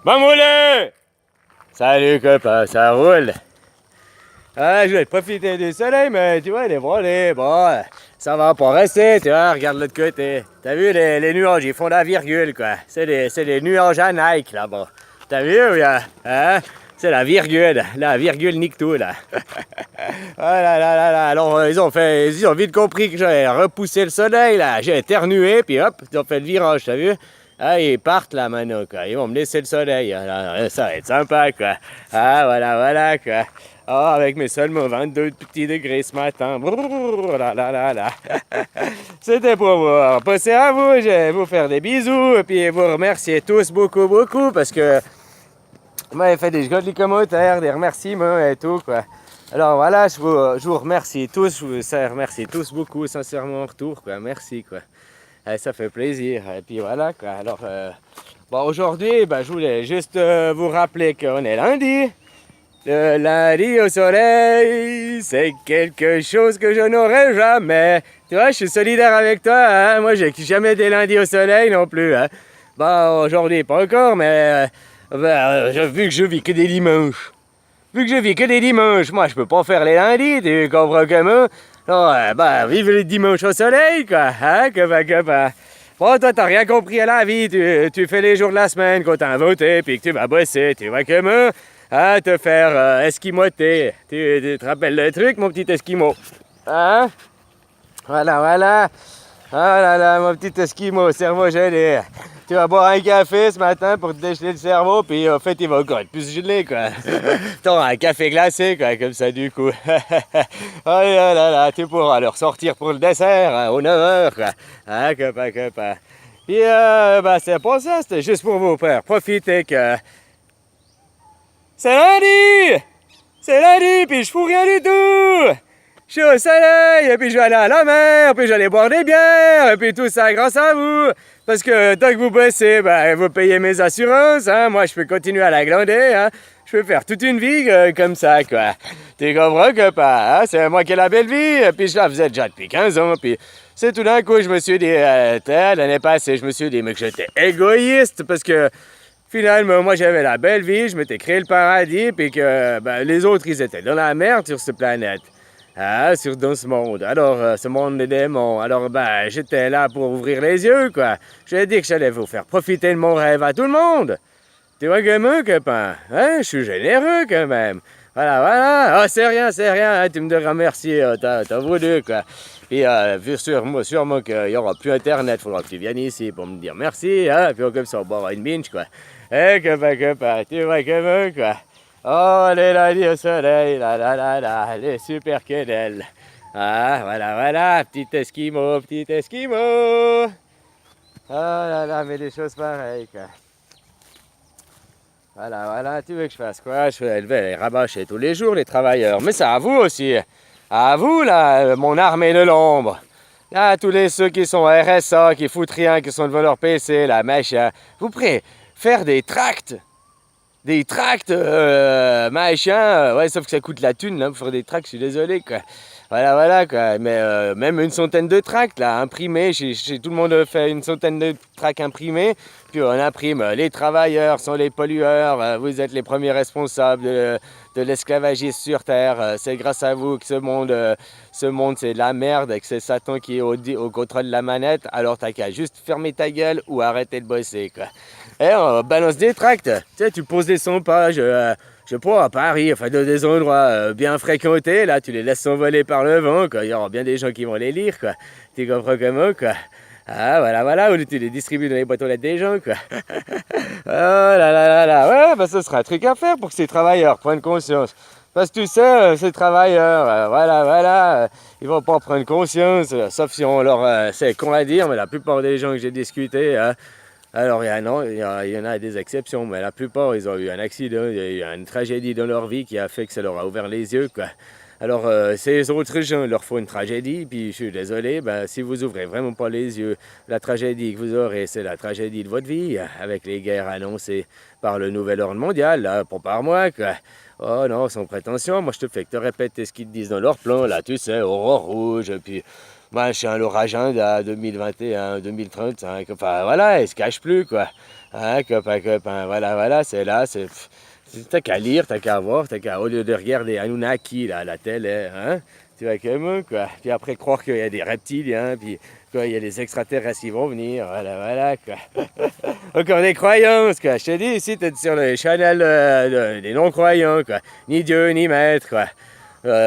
Mamoulé! Salut copain, ça roule? Ah, je vais profiter du soleil, mais tu vois, les volets, bon, ça va pas rester, tu vois, regarde l'autre côté. T'as vu, les nuages, ils font la virgule, quoi. C'est les nuages à Nike, là-bas. T'as vu, ou bien, hein? C'est la virgule nique tout, là. Ah là là là là, alors ils ont vite compris que j'avais repoussé le soleil, là. J'ai éternué, puis hop, ils ont fait le virage, t'as vu? Ah, ils partent là maintenant, quoi. Ils vont me laisser le soleil. Alors, ça va être sympa, quoi. Ah, voilà, quoi. Ah, avec mes seulement 22 petits degrés ce matin. Brrr, là, là, là, là. C'était pour vous passer à vous. Je vais vous faire des bisous et puis vous remercier tous beaucoup, beaucoup parce que vous m'avez fait des jolis commentaires, des remerciements et tout, quoi. Alors voilà, je vous remercie tous. Je vous remercie tous beaucoup, sincèrement, en retour, quoi. Merci, quoi. Ça fait plaisir. Et puis voilà, quoi. Alors, bon, aujourd'hui, je voulais juste vous rappeler qu'on est lundi. Le lundi au soleil, c'est quelque chose que je n'aurai jamais. Tu vois, je suis solidaire avec toi, hein? Moi, j'ai jamais des lundis au soleil non plus, hein? Bon, aujourd'hui, pas encore, mais vu que je vis que des dimanches. Vu que je vis que des dimanches, moi, je peux pas faire les lundis, tu comprends comment? Non, vive les dimanches au soleil, quoi, hein? Que. Bon, toi, t'as rien compris à la vie. Tu fais les jours de la semaine quand t'as voté, puis que tu vas bosser, tu vois comment? À te faire esquimoter. Tu te rappelles le truc, mon petit esquimau? Hein? Voilà. Ah là là, mon petit esquimau, cerveau gelé. Tu vas boire un café ce matin pour te dégeler le cerveau, puis en fait, il va encore être plus gelé, quoi. T'auras un café glacé, quoi, comme ça, du coup. Oh là là, tu pourras le ressortir pour le dessert, hein, aux 9h, quoi. Hein, copain. Puis, c'est pas ça, c'était juste pour vous faire profiter que... C'est lundi! C'est lundi, puis je fous rien du tout! Je suis au soleil, et puis je vais aller à la mer, puis je vais aller boire des bières, et puis tout ça grâce à vous. Parce que tant que vous bossez, vous payez mes assurances, hein. Moi, je peux continuer à la glander, hein. Je peux faire toute une vie comme ça, quoi. Tu comprends, copain, hein? C'est moi qui ai la belle vie, et puis je la faisais déjà depuis 15 ans, puis c'est tout d'un coup, je me suis dit, l'année passée, je me suis dit, mais que j'étais égoïste, parce que finalement, moi, j'avais la belle vie, je m'étais créé le paradis, puis que les autres, ils étaient dans la merde sur cette planète. Ah, dans ce monde. Alors, ce monde des démons. Alors, j'étais là pour ouvrir les yeux, quoi. J'ai dit que j'allais vous faire profiter de mon rêve à tout le monde. Tu vois comment, copain? Hein? Je suis généreux, quand même. Voilà. Ah, c'est rien, hein. Tu me devrais remercier. T'as voulu, quoi. Puis, sûrement qu'il n'y aura plus Internet. Il faudra que tu viennes ici pour me dire merci, hein. Puis, comme ça, on boira une binge, quoi. Copain. Tu vois comment, quoi? Oh, les lundis au soleil, là, les super quenelles. Ah, voilà, petit esquimau. Oh là là, mais des choses pareilles, quoi. Voilà, tu veux que je fasse quoi? Je vais élever les rabâcher tous les jours, les travailleurs. Mais c'est à vous aussi. À vous, là, mon armée de l'ombre. Là, ceux qui sont RSA, qui foutent rien, qui sont devant leur PC, là, machin. Vous pourrez faire des tracts. Des tracts, machin, ouais, sauf que ça coûte la thune, là, pour faire des tracts, je suis désolé, quoi. Voilà, quoi. Mais même une centaine de tracts, là, imprimés, chez tout le monde fait une centaine de tracts imprimés, puis on imprime, les travailleurs sont les pollueurs, vous êtes les premiers responsables de l'esclavagisme sur Terre, c'est grâce à vous que ce monde c'est de la merde, et que c'est Satan qui est au contrôle de la manette, alors t'as qu'à juste fermer ta gueule ou arrêter de bosser, quoi. Et on balance des tracts. Tu sais, tu poses des sondages, je sais pas, à Paris, enfin dans des endroits bien fréquentés, là, tu les laisses s'envoler par le vent, quoi. Il y aura bien des gens qui vont les lire, quoi. Tu comprends comment, quoi. Ah, voilà, ou tu les distribues dans les boîtes aux lettres des gens, quoi. Oh là. Ouais, ce sera un truc à faire pour que ces travailleurs prennent conscience. Parce que tu sais, ces travailleurs, ils vont pas prendre conscience, sauf si on leur... c'est con à dire, mais la plupart des gens que j'ai discuté, hein, alors, il y en a des exceptions, mais la plupart, ils ont eu un accident, il y a eu une tragédie dans leur vie qui a fait que ça leur a ouvert les yeux, quoi. Alors, ces autres gens, il leur faut une tragédie, puis je suis désolé, si vous ouvrez vraiment pas les yeux, la tragédie que vous aurez, c'est la tragédie de votre vie, avec les guerres annoncées par le nouvel ordre mondial, là, pas par moi, quoi. Oh non, sans prétention, moi je te fais que te répéter ce qu'ils te disent dans leur plan, là, tu sais, aurore rouge, puis Moi, je suis dans leur agenda 2021-2035. Enfin, voilà, ils se cachent plus, quoi. Hein, copain, voilà, c'est là, t'as qu'à lire, t'as qu'à voir, au lieu de regarder Anunnaki, là, à la télé, hein, tu vois, comme, quoi. Puis après, croire qu'il y a des reptiliens, puis quoi, il y a des extraterrestres qui vont venir, voilà, quoi. Encore des croyances, quoi. Je te dis, ici, t'es sur le channel des non-croyants, quoi. Ni Dieu, ni maître, quoi.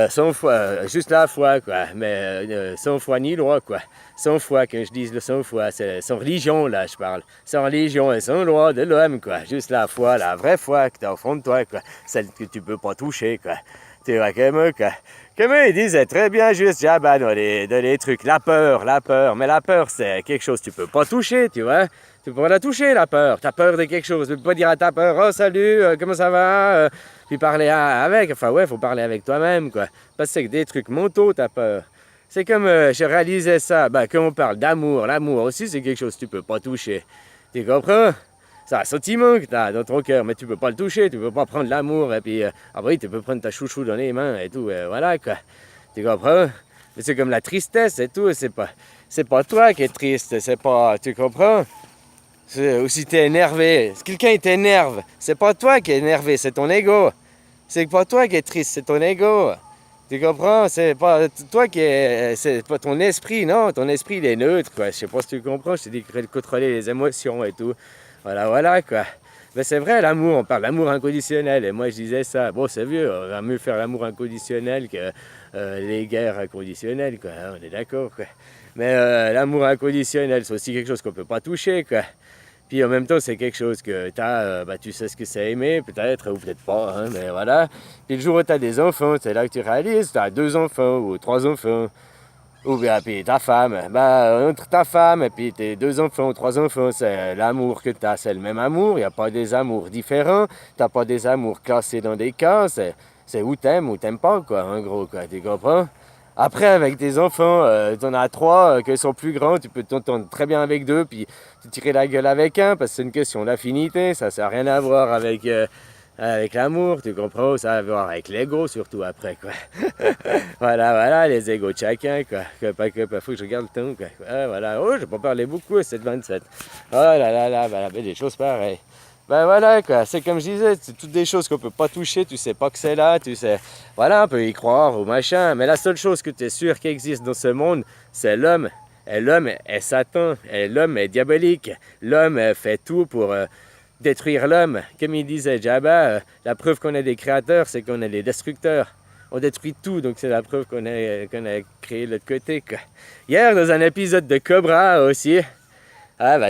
Sans foi, juste la foi, quoi. Mais sans foi ni loi, quoi. Sans foi, que je dise le sans foi, c'est sans religion, là, je parle. Sans religion et sans loi de l'homme, quoi. Juste la foi, la vraie foi que t'as au fond de toi, quoi. Celle que tu peux pas toucher, quoi. Tu vois, quoi. Comme ils disaient très bien juste, Jabba, dans les trucs, la peur. Mais la peur, c'est quelque chose que tu peux pas toucher, tu vois. Tu peux pas la toucher, la peur. T'as peur de quelque chose. Tu peux pas dire à ta peur, oh, salut, comment ça va? Puis parler avec. Enfin, ouais, faut parler avec toi-même, quoi. Parce que c'est que des trucs mentaux, ta peur. C'est comme, je réalisais ça, quand on parle d'amour, l'amour aussi, c'est quelque chose que tu peux pas toucher. Tu comprends? C'est un sentiment que tu as dans ton cœur, mais tu peux pas le toucher, tu peux pas prendre l'amour, et puis, oui, tu peux prendre ta chouchou dans les mains et tout, voilà, quoi. Tu comprends? Mais c'est comme la tristesse et tout, c'est pas toi qui es triste, c'est pas, tu comprends? Ou si tu es énervé, si quelqu'un t'énerve, c'est pas toi qui es énervé, c'est ton ego. C'est pas toi qui es triste, c'est ton ego. Tu comprends? C'est pas toi qui est. C'est pas ton esprit, non. Ton esprit, il est neutre, quoi. Je sais pas si tu comprends. Je te dis de contrôler les émotions et tout. Voilà, quoi. Mais c'est vrai, l'amour, on parle d'amour inconditionnel. Et moi, je disais ça. Bon, c'est vieux. On va mieux faire l'amour inconditionnel que les guerres inconditionnelles, quoi. On est d'accord, quoi. Mais l'amour inconditionnel, c'est aussi quelque chose qu'on peut pas toucher, quoi. Puis en même temps, c'est quelque chose que tu as, tu sais ce que c'est aimer, peut-être, ou peut-être pas, hein, mais voilà. Puis le jour où tu as des enfants, c'est là que tu réalises, tu as 2 enfants ou 3 enfants, ou bien puis ta femme. Entre ta femme et puis tes 2 enfants ou 3 enfants, c'est l'amour que tu as, c'est le même amour, il n'y a pas des amours différents, tu n'as pas des amours classés dans des cas, c'est où t'aimes pas, quoi, en gros, quoi, tu comprends? Après, avec tes enfants, tu en as 3 qui sont plus grands, tu peux t'entendre très bien avec 2, puis te tirer la gueule avec un, parce que c'est une question d'affinité, ça n'a rien à voir avec l'amour, tu comprends? Ça a à voir avec l'ego, surtout après, quoi. Voilà, les égos de chacun, quoi. Faut que je regarde le temps, quoi. Voilà, oh, j'ai pas parlé beaucoup, 7-27. Oh là, des choses pareilles. Voilà, quoi, c'est comme je disais, c'est toutes des choses qu'on peut pas toucher, tu sais pas que c'est là, tu sais, voilà, on peut y croire ou machin, mais la seule chose que tu es sûr qui existe dans ce monde, c'est l'homme. Et l'homme est Satan, et l'homme est diabolique. L'homme fait tout pour détruire l'homme. Comme il disait Jabba, la preuve qu'on est des créateurs, c'est qu'on est des destructeurs. On détruit tout, donc c'est la preuve qu'on a créé l'autre côté, quoi. Hier, dans un épisode de Cobra aussi,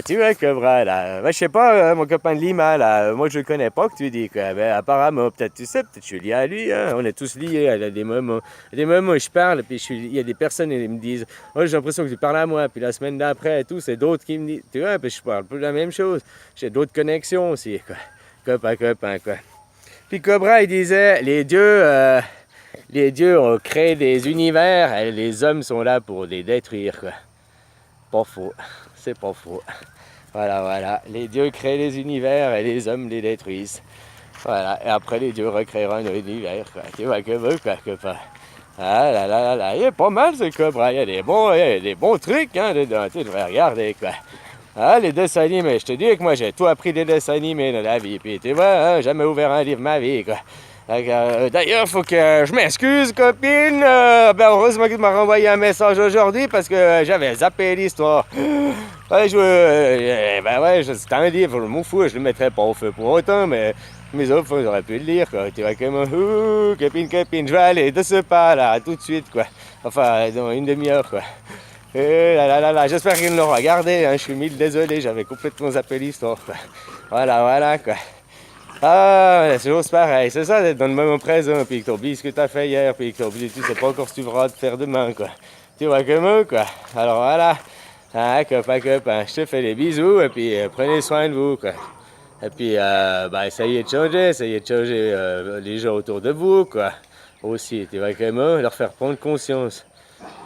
tu vois, Cobra, là. Je sais pas, mon copain de Lima, là. Moi, je le connais pas, que tu dis, quoi. Apparemment, peut-être, tu sais, peut-être je suis lié à lui, hein. On est tous liés à des moments. Des moments où je parle, puis il y a des personnes qui me disent, oh, j'ai l'impression que tu parles à moi. Puis la semaine d'après et tout, c'est d'autres qui me disent, tu vois, puis je parle plus de la même chose. J'ai d'autres connexions aussi, quoi. Copain, quoi. Puis Cobra, il disait, les dieux ont créé des univers et les hommes sont là pour les détruire, quoi. Pas faux. C'est pas faux. Voilà. Les dieux créent les univers et les hommes les détruisent. Voilà. Et après, les dieux recréeront un univers, quoi. Tu vois, quoi. Il est pas mal, ce Cobra. Il y a des bons trucs, hein, dedans. Tu devrais regarder, quoi. Les dessins animés. Je te dis que moi, j'ai tout appris des dessins animés dans la vie. Puis, tu vois, hein, jamais ouvert un livre ma vie, quoi. D'ailleurs, faut que je m'excuse, copine. Heureusement que tu m'as renvoyé un message aujourd'hui parce que j'avais zappé l'histoire. C'est un livre, je m'en fous, je le mettrais pas au feu pour autant, mais mes enfants, j'aurais pu le lire, quoi. Tu vois comment, copine, je vais aller de ce pas, là, tout de suite, quoi. Enfin, dans une demi-heure, quoi. J'espère qu'ils l'ont regardé, hein. Je suis mille désolé, j'avais complètement zappé l'histoire, quoi. Voilà, quoi. C'est toujours pareil, c'est ça d'être dans le moment présent, puis que t'oublies ce que t'as fait hier, puis que t'oublies, tu sais pas encore ce que tu vas te faire demain, quoi. Tu vois comment, quoi. Alors voilà, copain, je te fais des bisous, et puis prenez soin de vous, quoi. Et puis, essayez de changer les gens autour de vous, quoi. Aussi, tu vois comment, leur faire prendre conscience.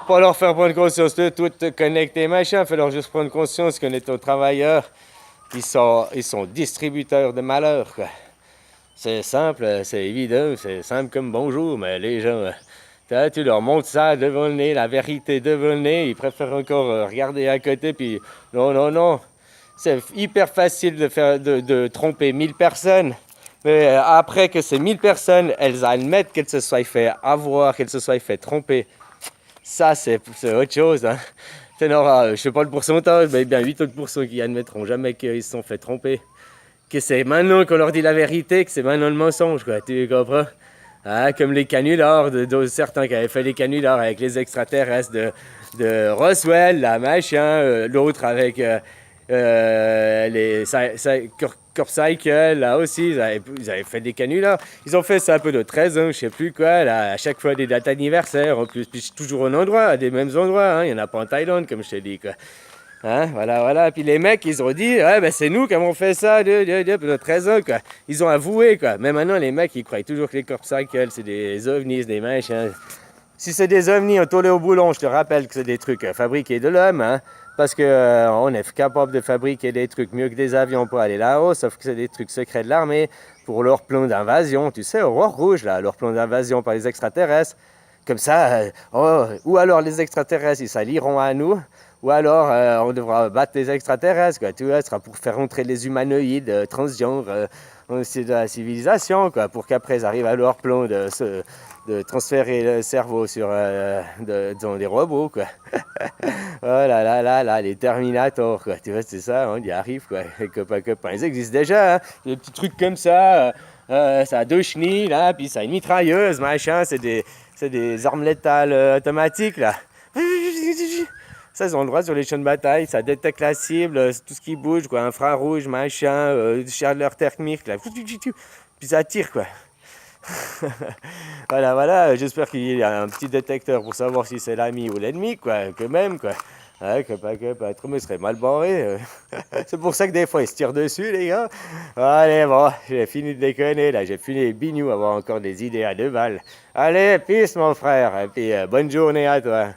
Pas leur faire prendre conscience de tout te connecter, machin, fais leur juste prendre conscience qu'on est aux travailleurs, ils sont distributeurs de malheur, quoi. C'est simple, c'est évident, c'est simple comme bonjour, mais les gens, Tu leur montres ça devant le nez, la vérité devant le nez, ils préfèrent encore regarder à côté, puis non, non, non. C'est hyper facile de tromper 1000 personnes. Mais après que ces 1000 personnes, elles admettent qu'elles se soient fait avoir, qu'elles se soient fait tromper, ça c'est autre chose. Hein. Je ne sais pas le pourcentage, mais bien 8 autres % qui admettront jamais qu'ils se sont fait tromper. Que c'est maintenant qu'on leur dit la vérité, que c'est maintenant le mensonge, quoi. Tu comprends? Hein, comme les canulars, certains qui avaient fait les canulars avec les extraterrestres de Roswell, là, machin, l'autre avec les Corp Cycle, là aussi, ils avaient fait des canulars. Ils ont fait ça un peu de 13 ans, je sais plus quoi, là, à chaque fois des dates anniversaires, en plus, puis toujours au endroit, à des mêmes endroits, hein, il n'y en a pas en Thaïlande, comme je te dis, quoi. Hein, voilà, voilà. Puis les mecs, ils ont dit, ouais, ben c'est nous qui avons fait ça de 13 ans, quoi. Ils ont avoué, quoi. Mais maintenant, les mecs, ils croient toujours que les Corp Cycle, c'est des ovnis, des machins. Si c'est des ovnis tollés au boulon, je te rappelle que c'est des trucs fabriqués de l'homme, hein, parce que on est capable de fabriquer des trucs mieux que des avions pour aller là-haut, sauf que c'est des trucs secrets de l'armée pour leur plan d'invasion. Tu sais, Aurore Rouge, là, leur plan d'invasion par les extraterrestres. Comme ça, ou alors les extraterrestres, ils s'allieront à nous, ou alors on devra battre les extraterrestres, quoi. Tu vois, ce sera pour faire entrer les humanoïdes transgenres de la civilisation, quoi, pour qu'après ils arrivent à leur plan de transférer le cerveau sur disons, des robots, quoi. Oh là là là là, les Terminators, quoi. Tu vois, c'est ça, on y arrive, quoi. Les copains, copains. Ils existent déjà, hein. Des petits trucs comme ça, ça a 2 chenilles, là, puis ça a une mitrailleuse, machin, c'est des armes létales automatiques, là. Ça, ils ont le droit sur les champs de bataille, ça détecte la cible, tout ce qui bouge, quoi, infrarouge, machin, chaleur thermique, là. Puis ça tire, quoi. Voilà, voilà, j'espère qu'il y a un petit détecteur pour savoir si c'est l'ami ou l'ennemi, quoi, que même, quoi. Ouais, que trop me serait mal barré. C'est pour ça que des fois, ils se tirent dessus, les gars. Allez, bon, j'ai fini de déconner, là, j'ai fini les bignoux, avoir encore des idées à 2 balles. Allez, peace, mon frère, et puis bonne journée à toi.